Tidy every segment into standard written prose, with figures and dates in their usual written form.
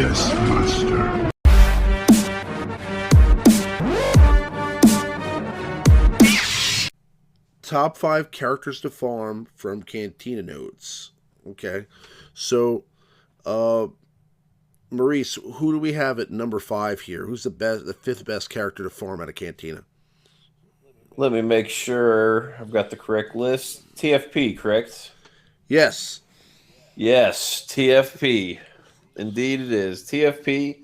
Yes, Master. Top 5 characters to farm from Cantina nodes. Okay, so Maurice, who do we have at number 5 here? Who's the fifth best character to farm out of Cantina? Let me make sure I've got the correct list. TFP, correct? Yes. Yes, TFP. Indeed it is. TFP,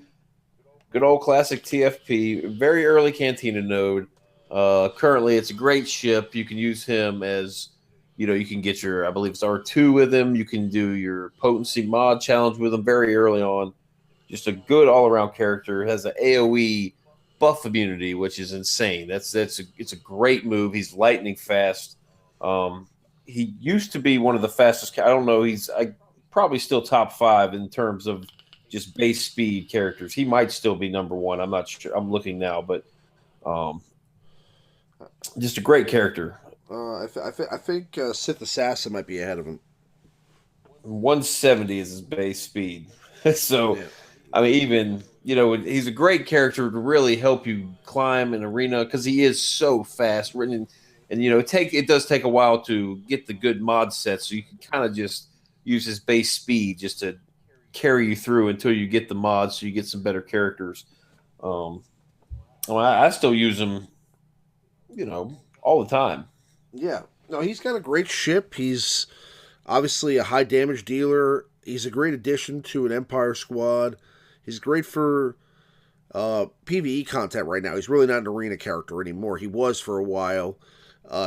good old classic TFP, very early Cantina node. Currently, it's a great ship. You can use him as, you can get your, I believe it's R2 with him. You can do your potency mod challenge with him very early on. Just a good all-around character. Has an AoE buff immunity, which is insane. It's a great move. He's lightning fast. He used to be one of the fastest. I don't know. He's probably still top 5 in terms of just base speed characters. He might still be number 1. I'm not sure. I'm looking now, but just a great character. I think Sith Assassin might be ahead of him. 170 is his base speed. So, Yeah. I mean, even, he's a great character to really help you climb an arena because he is so fast. And it does take a while to get the good mod set, so you can kind of just use his base speed just to carry you through until you get the mods, so you get some better characters. I still use him, all the time. Yeah. No, he's got a great ship. He's obviously a high damage dealer. He's a great addition to an Empire squad. He's great for PvE content right now. He's really not an arena character anymore. He was for a while.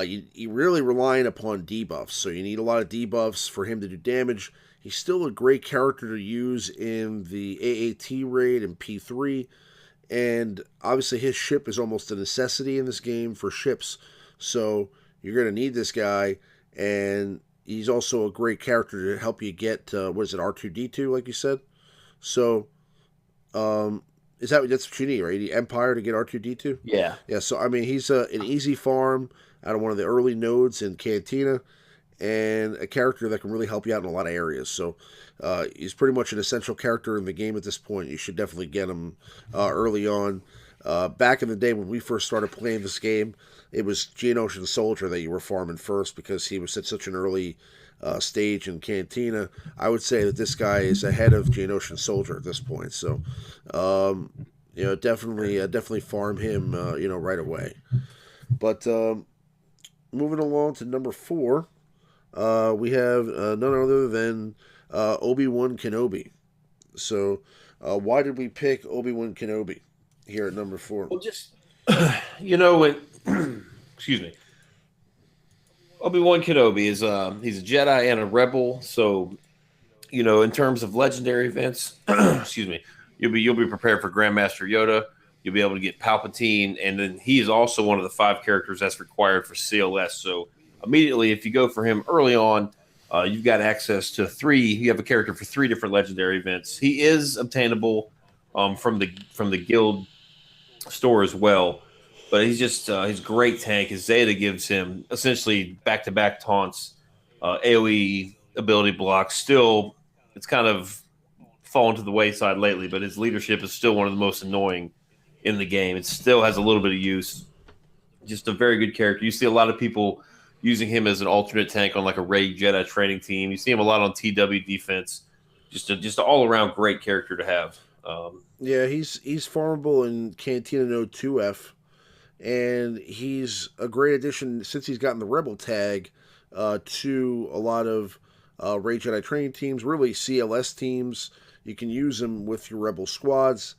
You're really relying upon debuffs, so you need a lot of debuffs for him to do damage. He's still a great character to use in the AAT raid and P3, and obviously his ship is almost a necessity in this game for ships, so you're going to need this guy, and he's also a great character to help you get, R2-D2, like you said? So, that's what you need, right? The Empire to get R2-D2? Yeah. Yeah, so, I mean, he's an easy farm out of one of the early nodes in Cantina, and a character that can really help you out in a lot of areas. So, he's pretty much an essential character in the game at this point. You should definitely get him early on. Back in the day when we first started playing this game, it was Geonosian Soldier that you were farming first because he was at such an early stage in Cantina. I would say that this guy is ahead of Geonosian Soldier at this point. So, definitely farm him, right away. But moving along to number 4, we have none other than Obi-Wan Kenobi. So, why did we pick Obi-Wan Kenobi here at number 4? Well, just excuse me. Obi-Wan Kenobi is he's a Jedi and a rebel, so in terms of legendary events, excuse me, you'll be prepared for Grandmaster Yoda. You'll be able to get Palpatine, and then he is also one of the 5 characters that's required for CLS. So immediately, if you go for him early on, you've got access to 3. You have a character for 3 different legendary events. He is obtainable from the guild store as well, but he's just he's a great tank. His Zeta gives him essentially back-to-back taunts, AoE ability blocks. Still, it's kind of fallen to the wayside lately, but his leadership is still one of the most annoying in the game. It still has a little bit of use. Just a very good character. You see a lot of people using him as an alternate tank on like a raid Jedi training team. You see him a lot on TW defense. Just an all-around great character to have. Yeah, he's farmable in Cantina Node 2F, and he's a great addition since he's gotten the Rebel tag to a lot of raid Jedi training teams, really CLS teams. You can use him with your Rebel squads.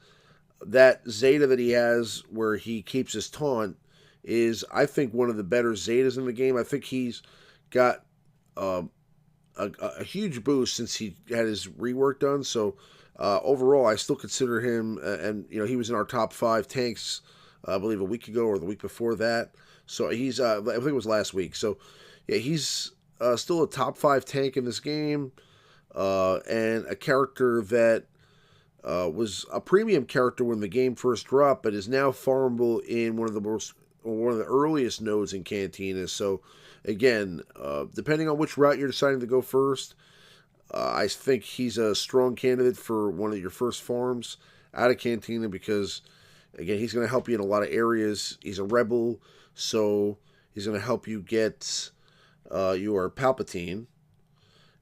That Zeta that he has where he keeps his taunt is, I think, one of the better Zetas in the game. I think he's got a huge boost since he had his rework done. So overall, I still consider him, and he was in our top 5 tanks, I believe, a week ago or the week before that. So he's, I think it was last week. So yeah, he's still a top 5 tank in this game, and a character that was a premium character when the game first dropped, but is now farmable in one of the earliest nodes in Cantina. So again, depending on which route you're deciding to go first, I think he's a strong candidate for one of your first farms out of Cantina because, again, he's going to help you in a lot of areas. He's a rebel, so he's going to help you get your Palpatine,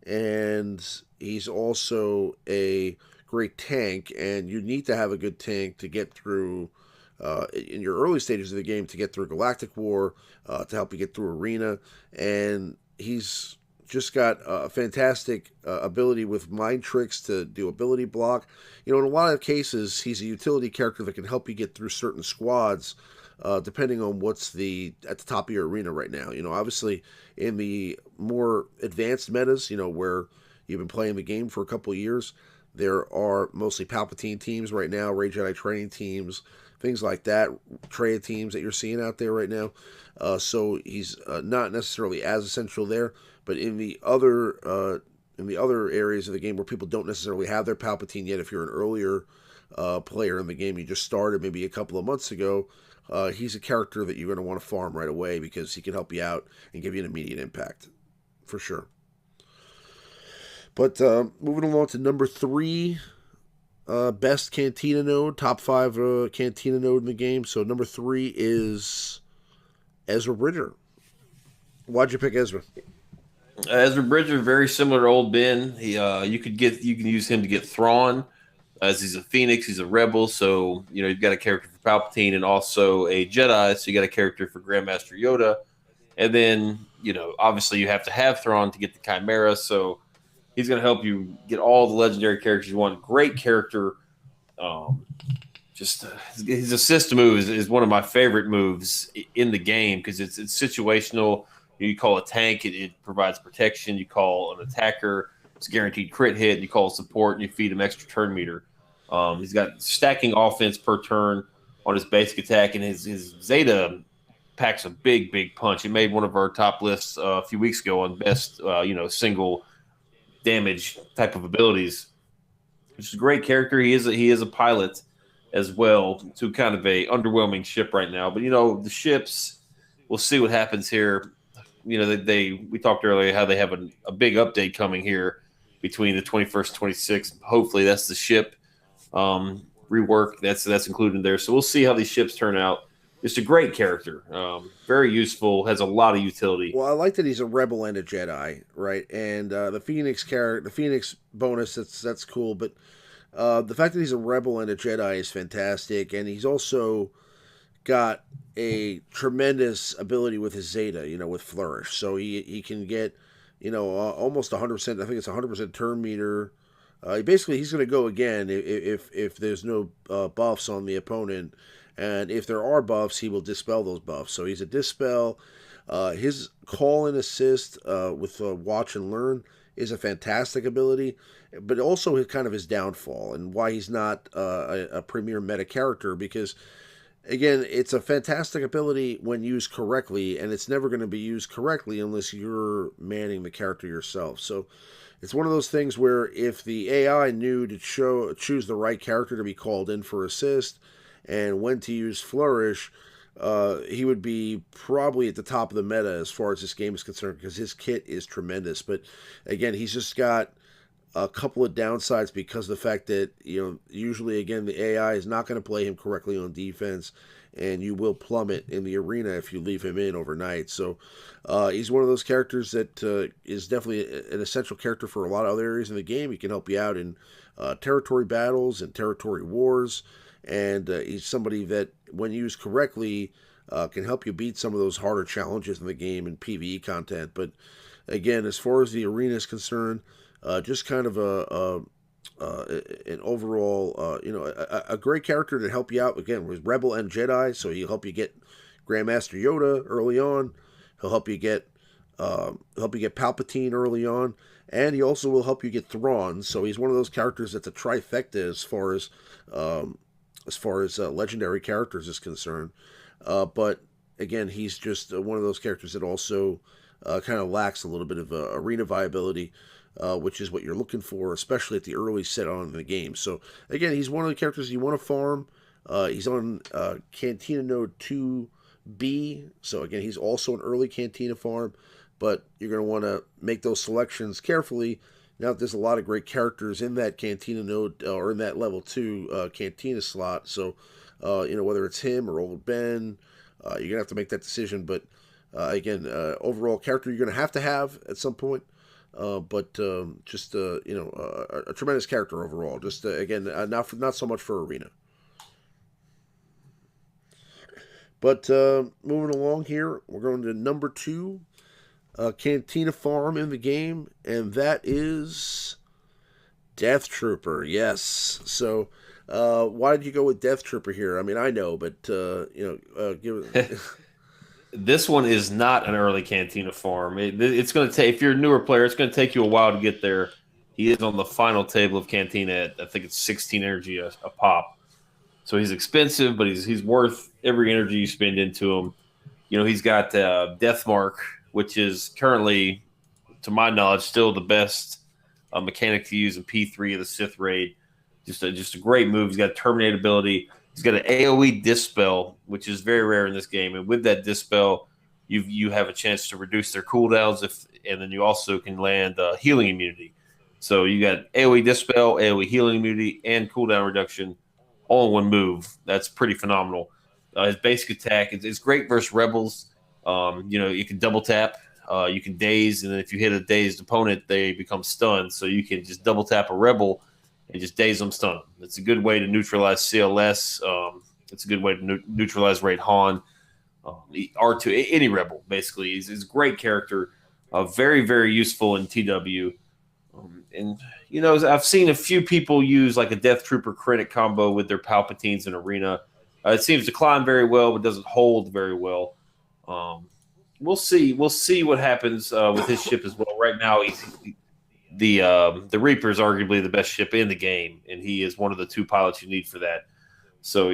and he's also a great tank, and you need to have a good tank to get through in your early stages of the game to get through Galactic War, to help you get through Arena, and he's just got a fantastic ability with mind tricks to do ability block. You know, in a lot of cases, he's a utility character that can help you get through certain squads, depending on what's at the top of your arena right now. You know, obviously in the more advanced metas, you know, where you've been playing the game for a couple of years, there are mostly Palpatine teams right now, Rey Jedi training teams, things like that, Traya teams that you're seeing out there right now. So he's not necessarily as essential there, but in the other areas of the game where people don't necessarily have their Palpatine yet, if you're an earlier player in the game, you just started maybe a couple of months ago, he's a character that you're going to want to farm right away because he can help you out and give you an immediate impact, for sure. But moving along to number 3, best Cantina node, top 5 Cantina node in the game. So number 3 is Ezra Bridger. Why'd you pick Ezra? Ezra Bridger, very similar to old Ben. You can use him to get Thrawn, as he's a Phoenix, he's a rebel. So you've got a character for Palpatine and also a Jedi. So you got a character for Grandmaster Yoda, and then obviously you have to have Thrawn to get the Chimera. So he's going to help you get all the legendary characters you want. Great character. His assist move is one of my favorite moves in the game because it's situational. You call a tank, it provides protection. You call an attacker, it's guaranteed crit hit. You call support, and you feed him extra turn meter. He's got stacking offense per turn on his basic attack, and his Zeta packs a big punch. He made one of our top lists a few weeks ago on best single damage type of abilities. Which is a great character. He is a pilot as well to kind of a underwhelming ship right now. But the ships, we'll see what happens here. We talked earlier how they have a big update coming here between the 21st and 26th. Hopefully that's the ship rework that's included there. So we'll see how these ships turn out. Just a great character, very useful, has a lot of utility. Well, I like that he's a rebel and a Jedi, right? And the Phoenix bonus, that's cool. But the fact that he's a rebel and a Jedi is fantastic, and he's also got a tremendous ability with his Zeta, with Flourish. So he can get, almost 100%. I think it's 100% turn meter. Basically, he's going to go again if there's no buffs on the opponent. And if there are buffs, he will dispel those buffs. So he's a dispel. His call and assist with watch and learn is a fantastic ability, but also his downfall and why he's not a premier meta character. Because again, it's a fantastic ability when used correctly, and it's never going to be used correctly unless you're manning the character yourself. So it's one of those things where if the AI knew to choose the right character to be called in for assist and when to use Flourish, he would be probably at the top of the meta as far as this game is concerned because his kit is tremendous. But again, he's just got a couple of downsides because of the fact that, usually, again, the AI is not going to play him correctly on defense, and you will plummet in the arena if you leave him in overnight. So he's one of those characters that is definitely an essential character for a lot of other areas in the game. He can help you out in territory battles and territory wars. And he's somebody that, when used correctly, can help you beat some of those harder challenges in the game and PvE content. But again, as far as the arena is concerned, just kind of an overall, a great character to help you out. Again, with Rebel and Jedi, so he'll help you get Grandmaster Yoda early on. He'll help you get Palpatine early on, and he also will help you get Thrawn. So he's one of those characters that's a trifecta as far as legendary characters is concerned. But again, he's just one of those characters that also kind of lacks a little bit of arena viability, which is what you're looking for, especially at the early set on in the game. So again, he's one of the characters you want to farm. He's on Cantina Node 2B. So again, he's also an early Cantina farm, but you're going to want to make those selections carefully Now there's a lot of great characters in that Cantina node or in that level 2 Cantina slot. So whether it's him or Old Ben, you're gonna have to make that decision. But again, overall character you're gonna have to have at some point. But just a tremendous character overall. Just again, not so much for arena. But moving along here, we're going to number 2, Cantina farm in the game, and that is Death Trooper. Yes. So, why did you go with Death Trooper here? I mean, I know, but give it. This one is not an early Cantina farm. It's going to take, if you're a newer player, it's going to take you a while to get there. He is on the final table of Cantina at, I think it's 16 energy a pop. So he's expensive, but he's worth every energy you spend into him. He's got Death Mark, which is currently, to my knowledge, still the best mechanic to use in P3 of the Sith Raid. Just a great move. He's got Terminate ability. He's got an AoE Dispel, which is very rare in this game. And with that Dispel, you have a chance to reduce their cooldowns, and then you also can land healing immunity. So you got AoE Dispel, AoE healing immunity, and cooldown reduction all in one move. That's pretty phenomenal. His basic attack is great versus rebels. You can double tap, you can daze, and then if you hit a dazed opponent, they become stunned. So you can just double tap a rebel and just daze them, stun them. It's a good way to neutralize CLS. It's a good way to neutralize Raid Han, R2, any rebel, basically. He's a great character, very, very useful in TW. I've seen a few people use like a Death Trooper Critic combo with their Palpatines in Arena. It seems to climb very well, but doesn't hold very well. We'll see. We'll see what happens with his ship as well. Right now, the Reaper is arguably the best ship in the game, and he is one of the 2 pilots you need for that. So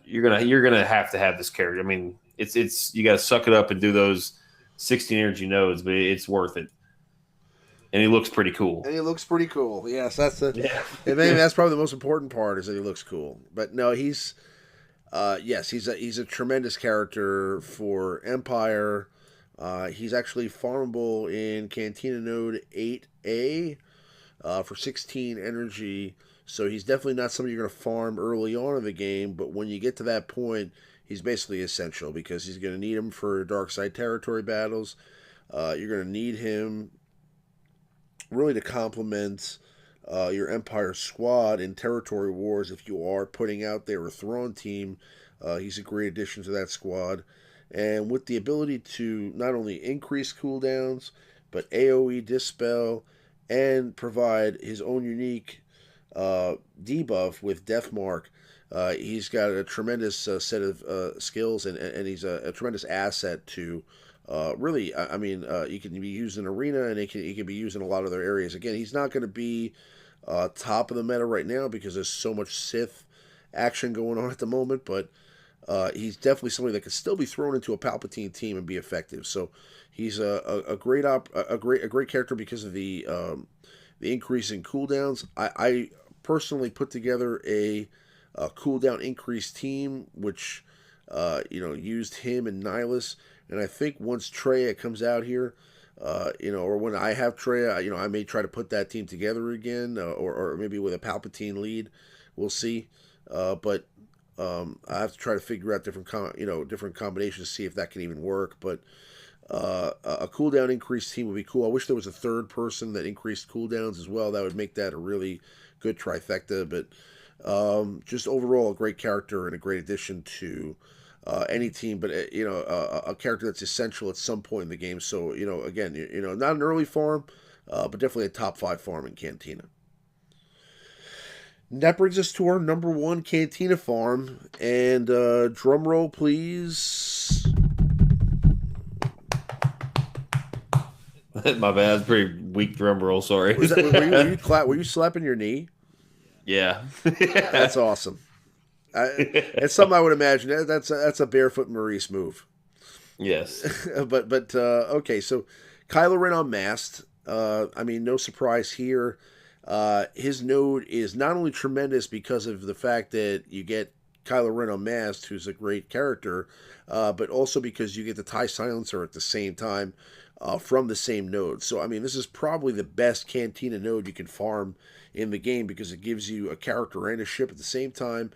you're gonna have to have this character. I mean, it's you got to suck it up and do those 16 energy nodes, but it's worth it. And he looks pretty cool. Yes, that's the. Yeah. And maybe that's probably the most important part is that he looks cool. But no, he's a tremendous character for Empire. He's actually farmable in Cantina Node 8A for 16 energy. So he's definitely not somebody you're going to farm early on in the game. But when you get to that point, he's basically essential because he's going to need him for dark side territory battles. You're going to need him really to complement your Empire squad in territory wars if you are putting out there a Thrawn team. He's a great addition to that squad. And with the ability to not only increase cooldowns, but AoE Dispel and provide his own unique debuff with Death Mark, he's got a tremendous set of skills, and he's a tremendous asset to really, he can be used in arena, and he can be used in a lot of other areas. Again, he's not going to be top of the meta right now because there's so much Sith action going on at the moment, but he's definitely somebody that could still be thrown into a Palpatine team and be effective. So he's a great character because of the increase in cooldowns. I personally put together a cooldown increase team, which used him and Nihilus. And I think once Traya comes out here, or when I have Traya, I may try to put that team together again, or maybe with a Palpatine lead. We'll see. But I have to try to figure out different combinations to see if that can even work. But a cooldown increase team would be cool. I wish there was a third person that increased cooldowns as well. That would make that a really good trifecta. But just overall, a great character and a great addition to any team, but a character that's essential at some point in the game. So again, not an early farm, but definitely a top 5 farm in Cantina. And that brings us to our number 1 Cantina farm, and drum roll, please. My bad, that's pretty weak drum roll. Sorry. Were you slapping your knee? Yeah, that's awesome. It's something I would imagine. That's a barefoot Maurice move. Yes. but okay, so Kylo Ren Unmasked. No surprise here. His node is not only tremendous because of the fact that you get Kylo Ren Unmasked, who's a great character, but also because you get the TIE Silencer at the same time. from the same node. So, I mean, this is probably the best Cantina node you can farm in the game because it gives you a character and a ship at the same time,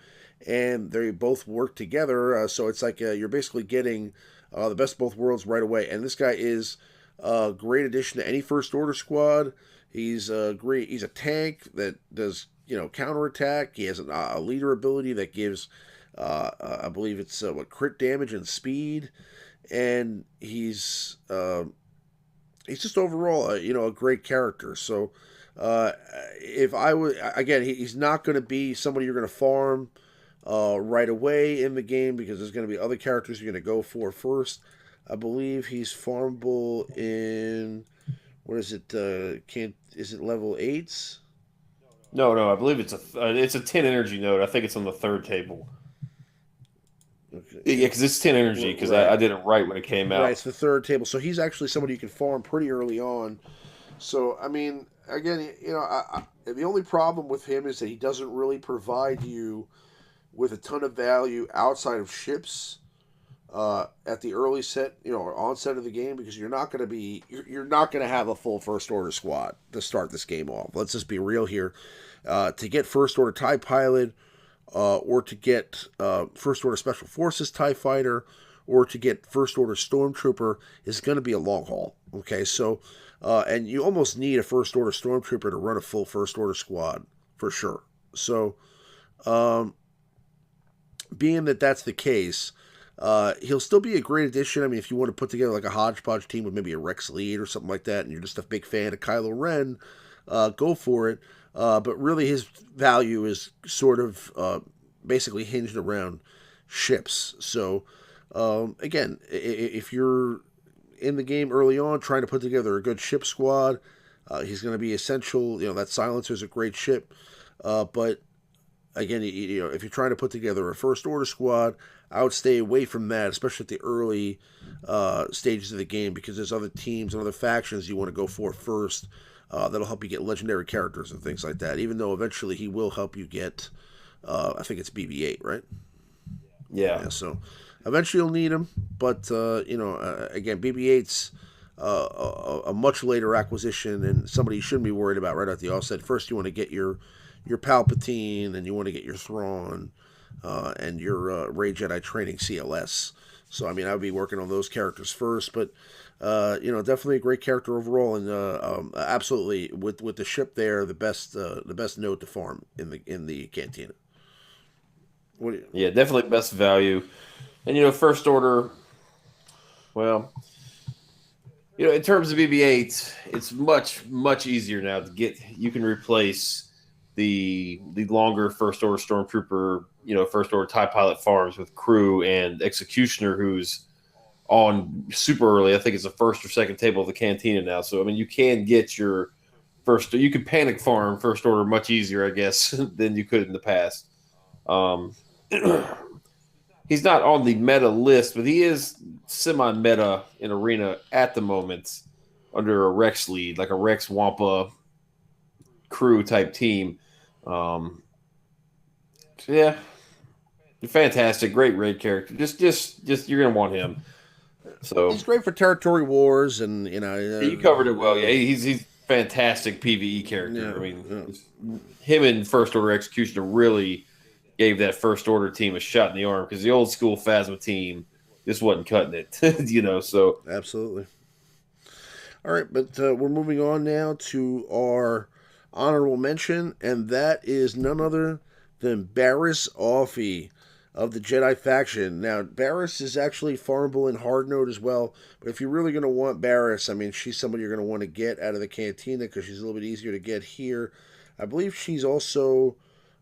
and they both work together. So it's like you're basically getting the best of both worlds right away. And this guy is a great addition to any First Order squad. He's great. He's a tank that does counterattack. He has a leader ability that gives I believe it's crit damage and speed, and he's just overall a great character. So if I would again, he's not going to be somebody you're going to farm right away in the game because there's going to be other characters you're going to go for first. I believe he's farmable in what is it? Can't is it level 8s? No. I believe it's a 10 energy node. I think it's on the third table. Okay. Yeah, because it's 10 energy. Because Right. I did it right when it came Right, out. it's the third table. So he's actually somebody you can farm pretty early on. So I mean, again, the only problem with him is that he doesn't really provide you with a ton of value outside of ships at the early set, or onset of the game, because you're not going to have a full First Order squad to start this game off. Let's just be real here. To get First Order TIE Pilot, or to get First Order Special Forces TIE Fighter, or to get First Order Stormtrooper is going to be a long haul. Okay, so and you almost need a First Order Stormtrooper to run a full First Order squad for sure. So, being that that's the case, he'll still be a great addition. I mean, if you want to put together like a hodgepodge team with maybe a Rex lead or something like that, and you're just a big fan of Kylo Ren, go for it. But really, his value is sort of basically hinged around ships. So, again, if you're in the game early on trying to put together a good ship squad, he's going to be essential. That silencer is a great ship. But again, if you're trying to put together a First Order squad, I would stay away from that, especially at the early stages of the game, because there's other teams and other factions you want to go for first. That'll help you get legendary characters and things like that. Even though eventually he will help you get, I think it's BB-8, right? Yeah. Yeah. So eventually you'll need him, but again, BB-8's a much later acquisition and somebody you shouldn't be worried about right at the offset. First, you want to get your Palpatine, and you want to get your Thrawn, and your Rey Jedi Training CLS. So I mean, I would be working on those characters first, but definitely a great character overall, and absolutely with the ship there, the best node to farm in the Cantina. What do you? Yeah, definitely best value. And First Order. Well, in terms of BB-8, it's much easier now to get. You can replace the longer First Order Stormtrooper, First Order TIE Pilot farms with Crew and Executioner, who's on super early. I think it's the first or second table of the Cantina now. So I mean, you can get your first. You can panic farm First Order much easier, I guess, than you could in the past. Um, he's not on the meta list, but he is semi-meta in Arena at the moment under a Rex lead, like a Rex Wampa Crew type team. So yeah, fantastic, great raid character. Just you're gonna want him. So He's great for territory wars, and you covered it well. Yeah, he's fantastic PVE character. yeah, I mean, yeah. him and First Order Executioner really gave that First Order team a shot in the arm because the old school Phasma team just wasn't cutting it. So Absolutely. All right, but we're moving on now to our honorable mention, and that is none other than Barriss Offee of the Jedi faction. Now, Barriss is actually farmable in hard node as well, but if you're really going to want Barriss, I mean, she's somebody you're going to want to get out of the Cantina because she's a little bit easier to get here. I believe she's also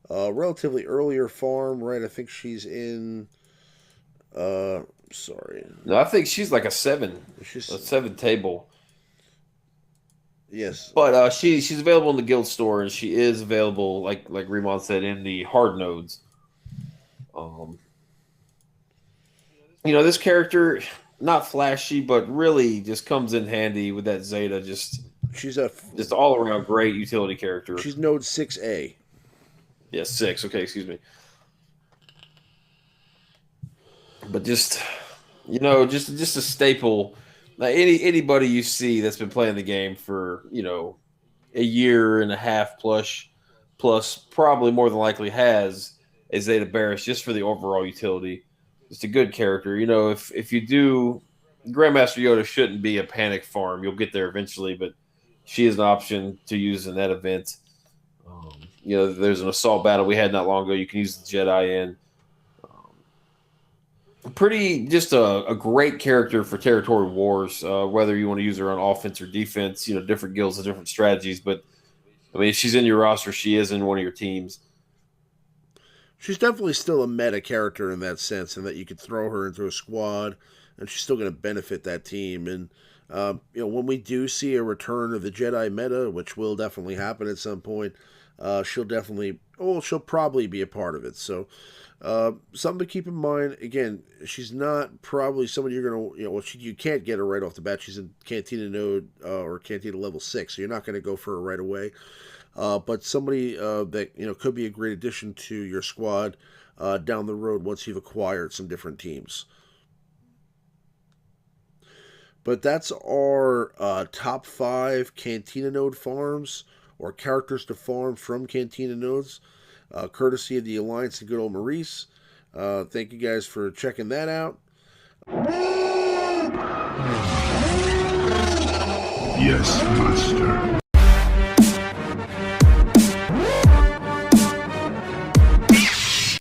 relatively earlier farm, right? I think she's in. Sorry, no, I think she's like a she's seven table. yes. But she's available in the guild store, and she is available, like Remon said, in the hard nodes. Um, this character not flashy, but really just comes in handy with that Zeta. She's Just all around great utility character. she's node 6A. Yeah, 6. Okay, excuse me. But just a staple Like anybody you see that's been playing the game for a year and a half plus probably more than likely has is Zeta Barriss just for the overall utility. Just a good character. If you do, Grandmaster Yoda shouldn't be a panic farm. You'll get there eventually, but she is an option to use in that event. There's an assault battle we had not long ago. You can use the Jedi in. Pretty just a great character for territory wars, whether you want to use her on offense or defense. Different guilds have different strategies, but I mean, if she's in your roster, she is in one of your teams. She's definitely still a meta character in that sense, and that you could throw her into a squad, and she's still going to benefit that team. And when we do see a return of the Jedi meta, which will definitely happen at some point, she'll probably be a part of it. So something to keep in mind. Again, she's not probably somebody you're gonna you can't get her right off the bat. She's in Cantina node or Cantina level 6, so you're not going to go for her right away. But somebody that could be a great addition to your squad down the road once you've acquired some different teams. But that's our top 5 Cantina node farms or characters to farm from Cantina nodes, courtesy of the Alliance and good old Maurice. Thank you guys for checking that out. Yes, Master.